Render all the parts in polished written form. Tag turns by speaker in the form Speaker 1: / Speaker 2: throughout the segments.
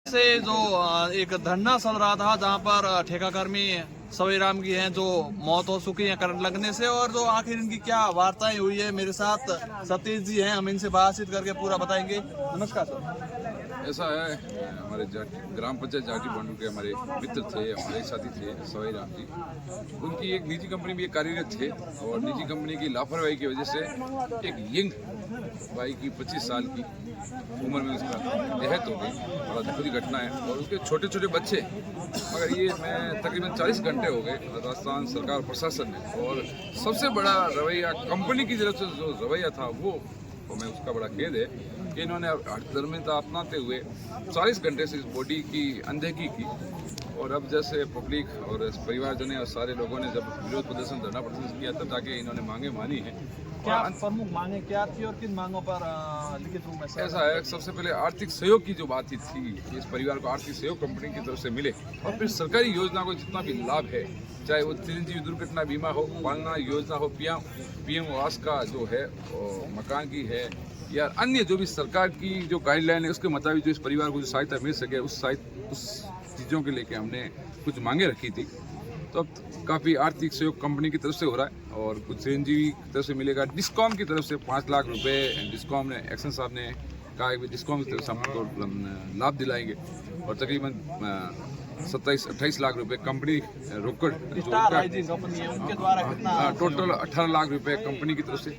Speaker 1: से जो एक धरना चल रहा था जहां पर ठेका कर्मी सवईराम की हैं जो मौत हो चुकी है करंट लगने से, और जो आखिर इनकी क्या वार्ताएं हुई है। मेरे साथ सतीश जी हैं, हम इनसे बातचीत करके पूरा बताएंगे। नमस्कार सर।
Speaker 2: ऐसा है, हमारे ग्राम पंचायत जाटी बंडू के हमारे मित्र थे, हमारे साथी थे सवईराम जी। उनकी एक निजी कंपनी में कार्यरत थे और निजी कंपनी की लापरवाही की वजह से एक यंग भाई की 25 साल की उम्र में उसका देहांत हो गई। बड़ा दुखद घटना है और उसके छोटे छोटे बच्चे, मगर ये मैं तकरीबन 40 घंटे हो गए राजस्थान सरकार प्रशासन ने, और सबसे बड़ा रवैया कंपनी की तरफ से जो रवैया था वो मैं उसका बड़ा खेद है कि इन्होंने हठधर्मिता अपनाते हुए 40 घंटे से इस बॉडी की अनदेखी की। और अब जैसे पब्लिक और परिवारजन और सारे लोगों ने जब विरोध प्रदर्शन धरना प्रदर्शन किया तब जाके इन्होंने मांगे मानी है।
Speaker 1: क्या प्रमुख मांगे क्या थी और किन मांगों पर लिखित रूप में?
Speaker 2: ऐसा है, सबसे पहले आर्थिक सहयोग की जो बात थी, इस परिवार को आर्थिक सहयोग कंपनी की तरफ से मिले, और फिर सरकारी योजना को जितना भी लाभ है, चाहे वो चिरंजीवी दुर्घटना बीमा हो, पालना योजना हो, पीएम आवास का जो है मकान की है, या अन्य जो भी सरकार की जो गाइडलाइन है उसके मुताबिक जो इस परिवार को जो सहायता मिल सके उस चीज़ों के लेके हमने कुछ मांगे रखी थी। तो अब काफ़ी आर्थिक सहयोग कंपनी की तरफ से हो रहा है और कुछ चिरंजीवी की तरफ से मिलेगा। डिस्कॉम की तरफ से 5 लाख रुपए डिस्कॉम ने, एक्शन साहब ने कहा कि डिस्कॉम की तरफ से हमको लाभ दिलाएंगे, और तकरीबन 27-28 लाख रुपए कंपनी रोकड़
Speaker 1: उनके द्वारा
Speaker 2: टोटल 18 लाख रुपए कंपनी की तरफ से,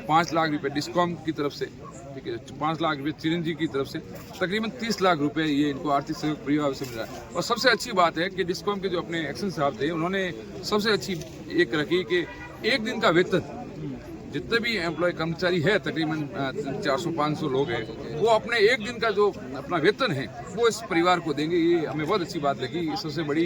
Speaker 2: 5 लाख रुपए डिस्कॉम की तरफ से, ठीक है, 5 लाख रुपए चिरंजीवी की तरफ से, तकरीबन 30 लाख रुपए ये इनको आर्थिक सहयोग परिवार से मिल रहा है। और सबसे अच्छी बात है कि डिस्कॉम के जो अपने एक्शन साहब थे उन्होंने सबसे अच्छी एक रखी कि एक दिन का वेतन जितने भी एम्प्लॉय कर्मचारी है, तकरीबन 400-500 लोग हैं, वो अपने एक दिन का जो अपना वेतन है वो इस परिवार को देंगे। ये हमें बहुत अच्छी बात लगी। सबसे बड़ी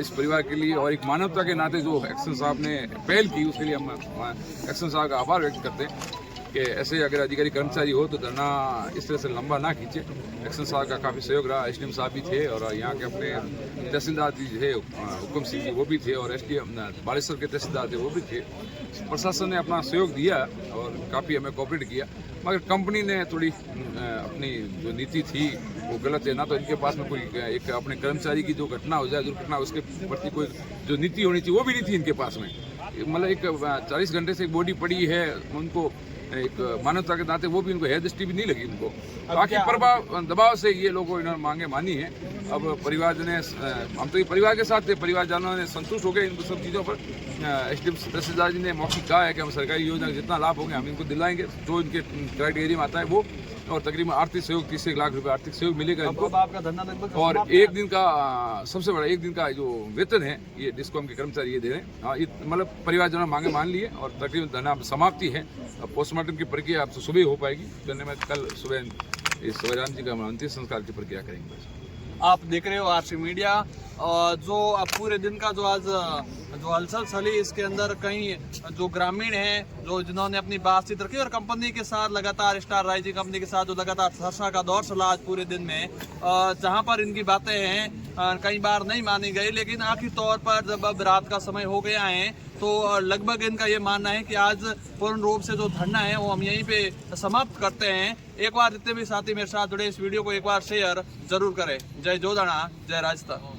Speaker 2: इस परिवार के लिए और एक मानवता के नाते जो एक्शन साहब ने पहल की उसके लिए हम एक्शन साहब का आभार व्यक्त करते हैं कि ऐसे अगर अधिकारी कर्मचारी हो तो धरना इस तरह से लंबा ना खींचे। एक्शन साहब का काफ़ी सहयोग रहा, एसडीएम साहब भी थे और यहाँ के अपने तहसीलदार जी थे, हुक्म सिंह जी वो भी थे, और एसडीएम बालेश्वर के तहसीलदार थे वो भी थे। प्रशासन ने अपना सहयोग दिया और काफ़ी हमें कोऑपरेट किया, मगर कंपनी ने थोड़ी अपनी जो नीति थी वो गलत है। ना तो इनके पास में कोई एक अपने कर्मचारी की जो घटना हो जाए दुर्घटना, उसके प्रति कोई जो नीति होनी चाहिए वो भी नहीं थी इनके पास में। मतलब एक 40 घंटे से एक बॉडी पड़ी है, उनको एक मानवता के नाते वो भी उनको है दृष्टि भी नहीं लगी उनको। बाकी प्रभाव दबाव से ये लोगों इन्होंने मांगे मानी है। अब परिवार ने, हम तो ये परिवार के साथ थे, परिवारजनों ने संतुष्ट हो गए इन सब चीज़ों पर। एसडीएम तहसीलदार जी ने मौखिक कहा है कि हम सरकारी योजना का जितना लाभ होंगे हम इनको दिलाएंगे जो इनके क्राइटेरिया में आता है वो, और तकरीबन आर्थिक सहयोग 30 लाख रुपए आर्थिक सहयोग मिलेगा इनको।
Speaker 1: आपका धरना लगभग
Speaker 2: और एक दिन का सबसे बड़ा एक दिन का जो वेतन है ये डिस्कॉम के कर्मचारी ये दे रहे हैं। ये मतलब परिवारजनों मांगे मान लिए और तकरीबन धरना समाप्ति है। अब पोस्टमार्टम की प्रक्रिया अब सुबह हो पाएगी, करने में कल सुबह इस सवईराम जी का अंतिम संस्कार की प्रक्रिया करेंगे।
Speaker 1: आप देख रहे हो आरसी मीडिया। जो अब पूरे दिन का जो आज जो हलचल चली, इसके अंदर कई जो ग्रामीण हैं जो जिन्होंने अपनी बातचीत रखी और कंपनी के साथ लगातार स्टार राइजिंग कंपनी के साथ जो लगातार चर्चा का दौर चला आज पूरे दिन में, जहां पर इनकी बातें हैं कई बार नहीं मानी गई, लेकिन आखिर तौर पर जब अब रात का समय हो गया है तो लगभग इनका ये मानना है कि आज पूर्ण रूप से जो धरना है वो हम यहीं पे समाप्त करते हैं। एक बार जितने भी साथी मेरे साथ जुड़े इस वीडियो को एक बार शेयर जरूर करें। जय जोधाना, जय राजस्थान।